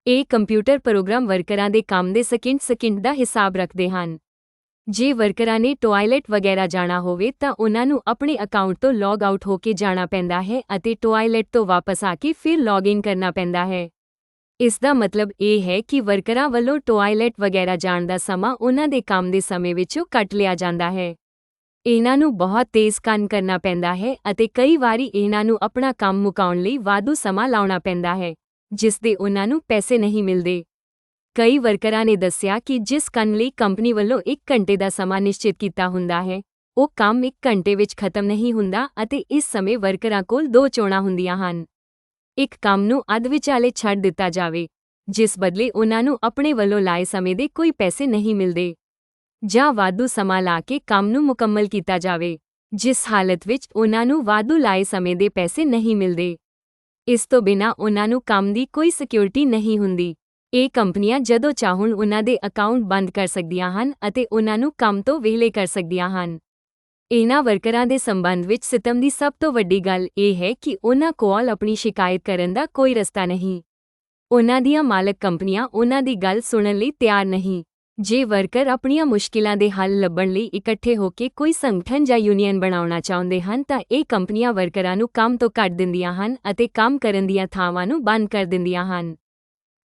ਇਹ ਕੰਪਿਊਟਰ ਪ੍ਰੋਗਰਾਮ ਵਰਕਰਾਂ ਦੇ ਕੰਮ ਦੇ ਸਕਿੰਟ ਦਾ ਹਿਸਾਬ ਰੱਖਦੇ ਹਨ। ਜੇ ਵਰਕਰਾਂ ਨੇ ਟਾਇਲਟ ਵਗੈਰਾ ਜਾਣਾ ਹੋਵੇ ਤਾਂ ਉਹਨਾਂ ਨੂੰ ਆਪਣੇ ਅਕਾਊਂਟ ਤੋਂ ਲੌਗ ਆਊਟ ਹੋ ਕੇ ਜਾਣਾ ਪੈਂਦਾ ਹੈ ਅਤੇ ਟਾਇਲਟ ਤੋਂ ਵਾਪਸ ਆ ਕੇ ਫਿਰ ਲੌਗਇਨ ਕਰਨਾ ਪੈਂਦਾ ਹੈ। ਇਸ ਦਾ ਮਤਲਬ ਇਹ ਹੈ ਕਿ ਵਰਕਰਾਂ ਵੱਲੋਂ ਟਾਇਲਟ ਵਗੈਰਾ ਜਾਣ ਦਾ ਸਮਾਂ ਉਹਨਾਂ ਦੇ ਕੰਮ ਦੇ ਸਮੇਂ ਵਿੱਚੋਂ ਕੱਟ ਲਿਆ ਜਾਂਦਾ ਹੈ। ਇਹਨਾਂ ਨੂੰ ਬਹੁਤ ਤੇਜ਼ ਕੰਮ ਕਰਨਾ ਪੈਂਦਾ ਹੈ ਅਤੇ ਕਈ ਵਾਰੀ ਇਹਨਾਂ ਨੂੰ ਆਪਣਾ ਕੰਮ ਮੁਕਾਉਣ ਲਈ ਵਾਧੂ ਸਮਾਂ ਲਾਉਣਾ ਪੈਂਦਾ ਹੈ, ਜਿਸ ਦੇ ਉਹਨਾਂ ਨੂੰ ਪੈਸੇ ਨਹੀਂ ਮਿਲਦੇ। ਕਈ ਵਰਕਰਾਂ ਨੇ ਦੱਸਿਆ ਕਿ ਜਿਸ ਕੰਮ ਲਈ ਕੰਪਨੀ ਵੱਲੋਂ 1 ਘੰਟੇ ਦਾ ਸਮਾਂ ਨਿਸ਼ਚਿਤ ਕੀਤਾ ਹੁੰਦਾ ਹੈ, ਉਹ ਕੰਮ 1 ਘੰਟੇ ਵਿੱਚ ਖਤਮ ਨਹੀਂ ਹੁੰਦਾ ਅਤੇ ਇਸ ਸਮੇਂ ਵਰਕਰਾਂ ਕੋਲ 2 ਚੋਣਾਂ ਹੁੰਦੀਆਂ ਹਨ। ਇੱਕ ਕੰਮ ਨੂੰ ਅੱਧ ਵਿਚਾਲੇ ਛੱਡ ਦਿੱਤਾ ਜਾਵੇ, ਜਿਸ ਬਦਲੇ ਉਹਨਾਂ ਨੂੰ ਆਪਣੇ ਵੱਲੋਂ ਲਾਏ ਸਮੇਂ ਦੇ ਕੋਈ ਪੈਸੇ ਨਹੀਂ ਮਿਲਦੇ, ਜਾਂ ਵਾਧੂ ਸਮਾਂ ਲਾ ਕੇ ਕੰਮ ਨੂੰ ਮੁਕੰਮਲ ਕੀਤਾ ਜਾਵੇ, ਜਿਸ ਹਾਲਤ ਵਿੱਚ ਉਹਨਾਂ ਨੂੰ ਵਾਧੂ ਲਾਏ ਸਮੇਂ ਦੇ ਪੈਸੇ ਨਹੀਂ ਮਿਲਦੇ। ਇਸ ਤੋਂ ਬਿਨਾਂ ਉਹਨਾਂ ਨੂੰ ਕੰਮ ਦੀ ਕੋਈ ਸਿਕਿਉਰਿਟੀ ਨਹੀਂ ਹੁੰਦੀ। ਇਹ ਕੰਪਨੀਆਂ ਜਦੋਂ ਚਾਹੁਣ ਉਹਨਾਂ ਦੇ ਅਕਾਊਂਟ ਬੰਦ ਕਰ ਸਕਦੀਆਂ ਹਨ ਅਤੇ ਉਹਨਾਂ ਨੂੰ ਕੰਮ ਤੋਂ ਵਿਹਲੇ ਕਰ ਸਕਦੀਆਂ ਹਨ। ਇਹਨਾਂ ਵਰਕਰਾਂ ਦੇ ਸੰਬੰਧ ਵਿੱਚ ਸਿਤਮ ਦੀ ਸਭ ਤੋਂ ਵੱਡੀ ਗੱਲ ਇਹ ਹੈ ਕਿ ਉਹਨਾਂ ਕੋਲ ਆਪਣੀ ਸ਼ਿਕਾਇਤ ਕਰਨ ਦਾ ਕੋਈ ਰਸਤਾ ਨਹੀਂ। ਉਹਨਾਂ ਦੀਆਂ ਮਾਲਕ ਕੰਪਨੀਆਂ ਉਹਨਾਂ ਦੀ ਗੱਲ ਸੁਣਨ ਲਈ ਤਿਆਰ ਨਹੀਂ। ਜੇ ਵਰਕਰ ਆਪਣੀਆਂ ਮੁਸ਼ਕਿਲਾਂ ਦੇ ਹੱਲ ਲੱਭਣ ਲਈ ਇਕੱਠੇ ਹੋ ਕੇ ਕੋਈ ਸੰਗਠਨ ਜਾਂ ਯੂਨੀਅਨ ਬਣਾਉਣਾ ਚਾਹੁੰਦੇ ਹਨ ਤਾਂ ਇਹ ਕੰਪਨੀਆਂ ਵਰਕਰਾਂ ਨੂੰ ਕੰਮ ਤੋਂ ਕੱਢ ਦਿੰਦੀਆਂ ਹਨ ਅਤੇ ਕੰਮ ਕਰਨ ਦੀਆਂ ਥਾਵਾਂ ਨੂੰ ਬੰਦ ਕਰ ਦਿੰਦੀਆਂ ਹਨ।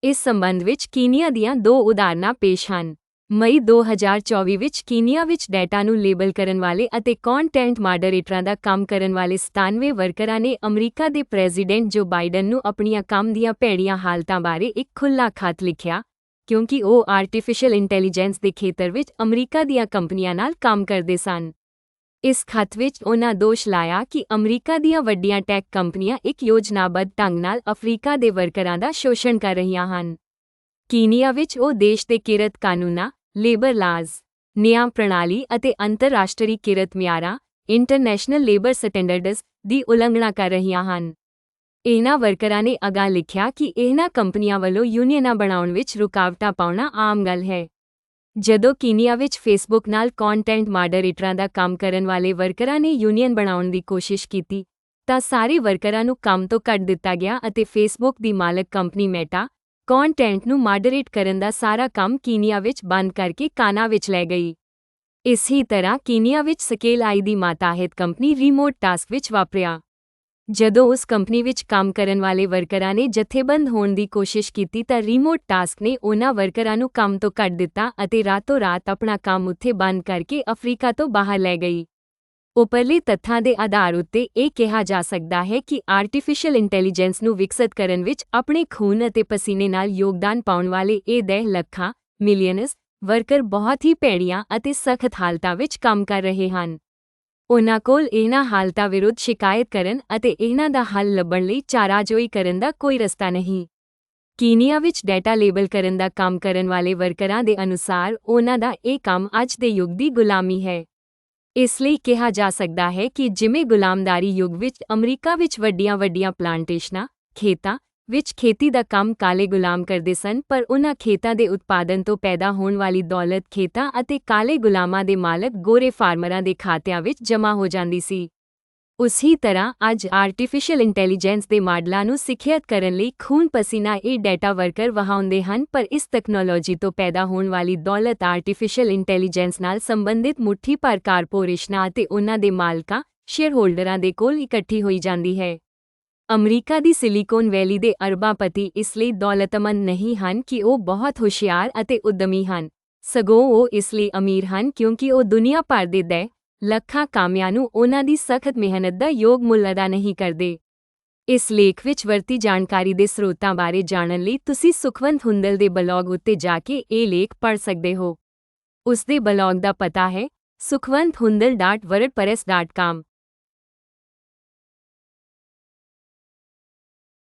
ਇਸ ਸੰਬੰਧ ਵਿੱਚ ਕੀਨੀਆ ਦੀਆਂ 2 ਉਦਾਹਰਨਾਂ ਪੇਸ਼ ਹਨ। ਮਈ 2024 ਵਿੱਚ ਕੀਨੀਆ ਵਿੱਚ ਡੇਟਾ ਨੂੰ ਲੇਬਲ ਕਰਨ ਵਾਲੇ ਅਤੇ ਕੰਟੈਂਟ ਮਾਡਰੇਟਰਾਂ ਦਾ ਕੰਮ ਕਰਨ ਵਾਲੇ 97 ਵਰਕਰਾਂ ਨੇ ਅਮਰੀਕਾ ਦੇ ਪ੍ਰੈਜ਼ੀਡੈਂਟ ਜੋ ਬਾਈਡਨ ਨੂੰ ਆਪਣੀਆਂ ਕੰਮ ਦੀਆਂ ਭੈੜੀਆਂ ਹਾਲਤਾਂ ਬਾਰੇ ਇੱਕ ਖੁੱਲ੍ਹਾ ਖੱਤ ਲਿਖਿਆ, ਕਿਉਂਕਿ ਉਹ ਆਰਟੀਫਿਸ਼ੀਅਲ ਇੰਟੈਲੀਜੈਂਸ ਦੇ ਖੇਤਰ ਵਿੱਚ ਅਮਰੀਕਾ ਦੀਆਂ ਕੰਪਨੀਆਂ ਨਾਲ ਕੰਮ ਕਰਦੇ ਸਨ। ਇਸ ਖੱਤ ਵਿੱਚ ਉਹਨਾਂ ਦੋਸ਼ ਲਾਇਆ ਕਿ ਅਮਰੀਕਾ ਦੀਆਂ ਵੱਡੀਆਂ ਟੈਕ ਕੰਪਨੀਆਂ ਇੱਕ ਯੋਜਨਾਬੱਧ ਢੰਗ ਨਾਲ ਅਫਰੀਕਾ ਦੇ ਵਰਕਰਾਂ ਦਾ ਸ਼ੋਸ਼ਣ ਕਰ ਰਹੀਆਂ ਹਨ। ਕੀਨੀਆ ਵਿੱਚ ਉਹ ਦੇਸ਼ ਦੇ ਕਿਰਤ ਕਾਨੂੰਨਾਂ, ਲੇਬਰ ਲਾਜ਼, ਨਿਆਂ ਪ੍ਰਣਾਲੀ ਅਤੇ ਅੰਤਰਰਾਸ਼ਟਰੀ ਕਿਰਤ ਮਿਆਰਾਂ, ਇੰਟਰਨੈਸ਼ਨਲ ਲੇਬਰ ਸਟੈਂਡਰਡਜ਼ ਦੀ ਉਲੰਘਣਾ ਕਰ ਰਹੀਆਂ ਹਨ। ਇਹਨਾਂ ਵਰਕਰਾਂ ਨੇ ਅਗਾਂਹ ਲਿਖਿਆ ਕਿ ਇਹਨਾਂ ਕੰਪਨੀਆਂ ਵੱਲੋਂ ਯੂਨੀਅਨਾਂ ਬਣਾਉਣ ਵਿੱਚ ਰੁਕਾਵਟਾਂ ਪਾਉਣਾ ਆਮ ਗੱਲ ਹੈ। ਜਦੋਂ ਕੀਨੀਆ ਵਿੱਚ ਫੇਸਬੁੱਕ ਨਾਲ ਕੰਟੈਂਟ ਮਾਡਰੇਟਰਾਂ ਦਾ ਕੰਮ ਕਰਨ ਵਾਲੇ ਵਰਕਰਾਂ ਨੇ ਯੂਨੀਅਨ ਬਣਾਉਣ ਦੀ ਕੋਸ਼ਿਸ਼ ਕੀਤੀ ਤਾਂ ਸਾਰੇ ਵਰਕਰਾਂ ਨੂੰ ਕੰਮ ਤੋਂ ਕੱਢ ਦਿੱਤਾ ਗਿਆ ਅਤੇ ਫੇਸਬੁੱਕ ਦੀ ਮਾਲਕ ਕੰਪਨੀ ਮੈਟਾ ਕੰਟੈਂਟ ਨੂੰ ਮਾਡਰੇਟ ਕਰਨ ਦਾ ਸਾਰਾ ਕੰਮ ਕੀਨੀਆ ਵਿੱਚ ਬੰਦ ਕਰਕੇ ਕਾਨਾ ਵਿੱਚ ਲੈ ਗਈ। ਇਸੇ ਤਰ੍ਹਾਂ ਕੀਨੀਆ ਵਿੱਚ ਸਕੇਲ ਆਈ ਦੀ ਮਾਤਾਹਿਤ ਕੰਪਨੀ ਰਿਮੋਟ ਟਾਸਕ ਵਿੱਚ ਵਾਪਰਿਆ। ਜਦੋਂ ਉਸ ਕੰਪਨੀ ਵਿੱਚ ਕੰਮ ਕਰਨ ਵਾਲੇ ਵਰਕਰਾਂ ਨੇ ਜਥੇਬੰਦ ਹੋਣ ਦੀ ਕੋਸ਼ਿਸ਼ ਕੀਤੀ ਤਾਂ ਰਿਮੋਟ ਟਾਸਕ ਨੇ ਉਹਨਾਂ ਵਰਕਰਾਂ ਨੂੰ ਕੰਮ ਤੋਂ ਕੱਢ ਦਿੱਤਾ ਅਤੇ ਰਾਤੋਂ ਰਾਤ ਆਪਣਾ ਕੰਮ ਉੱਥੇ ਬੰਦ ਕਰਕੇ ਅਫਰੀਕਾ ਤੋਂ ਬਾਹਰ ਲੈ ਗਈ। ਉੱਪਰਲੇ ਤੱਥਾਂ ਦੇ ਆਧਾਰ ਉੱਤੇ ਇਹ ਕਿਹਾ ਜਾ ਸਕਦਾ ਹੈ ਕਿ ਆਰਟੀਫੀਸ਼ੀਅਲ ਇੰਟੈਲੀਜੈਂਸ ਨੂੰ ਵਿਕਸਤ ਕਰਨ ਵਿੱਚ ਆਪਣੇ ਖੂਨ ਅਤੇ ਪਸੀਨੇ ਨਾਲ ਯੋਗਦਾਨ ਪਾਉਣ ਵਾਲੇ ਇਹ ਲੱਖਾਂ ਮਿਲੀਅਨਸ ਵਰਕਰ ਬਹੁਤ ਹੀ ਭੈੜੀਆਂ ਅਤੇ ਸਖਤ ਹਾਲਤਾਂ ਵਿੱਚ ਕੰਮ ਕਰ ਰਹੇ ਹਨ। ਉਨ੍ਹਾਂ ਕੋਲ ਇਹਨਾਂ ਹਾਲਤਾਂ ਵਿਰੁੱਧ ਸ਼ਿਕਾਇਤ ਕਰਨ ਅਤੇ ਇਹਨਾਂ ਦਾ ਹੱਲ ਲੱਭਣ ਲਈ ਚਾਰਾਜੋਈ ਕਰਨ ਦਾ ਕੋਈ ਰਸਤਾ ਨਹੀਂ। ਕੀਨੀਆ ਵਿੱਚ ਡੇਟਾ ਲੇਬਲ ਕਰਨ ਦਾ ਕੰਮ ਕਰਨ ਵਾਲੇ ਵਰਕਰਾਂ ਦੇ ਅਨੁਸਾਰ ਉਨ੍ਹਾਂ ਦਾ ਇਹ ਕੰਮ ਅੱਜ ਦੇ ਯੁੱਗ ਦੀ ਗੁਲਾਮੀ ਹੈ। ਇਸ ਲਈ ਕਿਹਾ ਜਾ ਸਕਦਾ ਹੈ ਕਿ ਜਿਵੇਂ ਗੁਲਾਮਦਾਰੀ ਯੁੱਗ ਵਿੱਚ ਅਮਰੀਕਾ ਵਿੱਚ ਵੱਡੀਆਂ ਪਲਾਂਟੇਸ਼ਨਾਂ ਖੇਤਾਂ ਵਿੱਚ ਖੇਤੀ ਦਾ ਕੰਮ ਕਾਲੇ ਗੁਲਾਮ ਕਰਦੇ ਸਨ, ਪਰ ਉਨ੍ਹਾਂ ਖੇਤਾਂ ਦੇ ਉਤਪਾਦਨ ਤੋਂ ਪੈਦਾ ਹੋਣ ਵਾਲੀ ਦੌਲਤ ਖੇਤਾਂ ਅਤੇ ਕਾਲੇ ਗੁਲਾਮਾਂ ਦੇ ਮਾਲਕ ਗੋਰੇ ਫਾਰਮਰਾਂ ਦੇ ਖਾਤਿਆਂ ਵਿੱਚ ਜਮ੍ਹਾਂ ਹੋ ਜਾਂਦੀ ਸੀ। ਉਸੇ ਤਰ੍ਹਾਂ ਅੱਜ ਆਰਟੀਫੀਸ਼ੀਅਲ ਇੰਟੈਲੀਜੈਂਸ ਦੇ ਮਾਡਲਾਂ ਨੂੰ ਸਿੱਖਿਅਤ ਕਰਨ ਲਈ ਖੂਨ ਪਸੀਨਾ ਇਹ ਡੇਟਾ ਵਰਕਰ ਵਹਾਉਂਦੇ ਹਨ, ਪਰ ਇਸ ਤਕਨਾਲੋਜੀ ਤੋਂ ਪੈਦਾ ਹੋਣ ਵਾਲੀ ਦੌਲਤ ਆਰਟੀਫੀਸ਼ੀਅਲ ਇੰਟੈਲੀਜੈਂਸ ਨਾਲ ਸੰਬੰਧਿਤ ਮੁੱਠੀ ਭਰ ਕਾਰਪੋਰੇਸ਼ਨਾਂ ਅਤੇ ਉਨ੍ਹਾਂ ਦੇ ਮਾਲਕਾਂ ਸ਼ੇਅਰ ਹੋਲਡਰਾਂ ਦੇ ਕੋਲ ਇਕੱਠੀ ਹੋਈ ਜਾਂਦੀ ਹੈ। ਅਮਰੀਕਾ ਦੀ ਸਿਲੀਕੋਨ ਵੈਲੀ ਦੇ ਅਰਬਾਪਤੀ ਇਸ ਲਈ ਦੌਲਤਮੰਦ ਨਹੀਂ ਹਨ ਕਿ ਉਹ ਬਹੁਤ ਹੁਸ਼ਿਆਰ ਅਤੇ ਉੱਦਮੀ ਹਨ, ਸਗੋਂ ਉਹ ਇਸ ਲਈ ਅਮੀਰ ਹਨ ਕਿਉਂਕਿ ਉਹ ਦੁਨੀਆ ਭਰ ਦੇ ਲੱਖਾਂ ਕਾਮਿਆਂ ਨੂੰ ਉਨ੍ਹਾਂ ਦੀ ਸਖਤ ਮਿਹਨਤ ਦਾ ਯੋਗ ਮੁੱਲ ਅਦਾ ਨਹੀਂ ਕਰਦੇ। ਇਸ ਲੇਖ ਵਿੱਚ ਵਰਤੀ ਜਾਣਕਾਰੀ ਦੇ ਸਰੋਤਾਂ ਬਾਰੇ ਜਾਣਨ ਲਈ ਤੁਸੀਂ ਸੁਖਵੰਤ ਹੁੰਦਲ ਦੇ ਬਲੌਗ ਉੱਤੇ ਜਾ ਕੇ ਇਹ ਲੇਖ ਪੜ੍ਹ ਸਕਦੇ ਹੋ। ਉਸ ਦੇ ਬਲੌਗ ਦਾ ਪਤਾ ਹੈ sukhwanthundal.wordpress.com।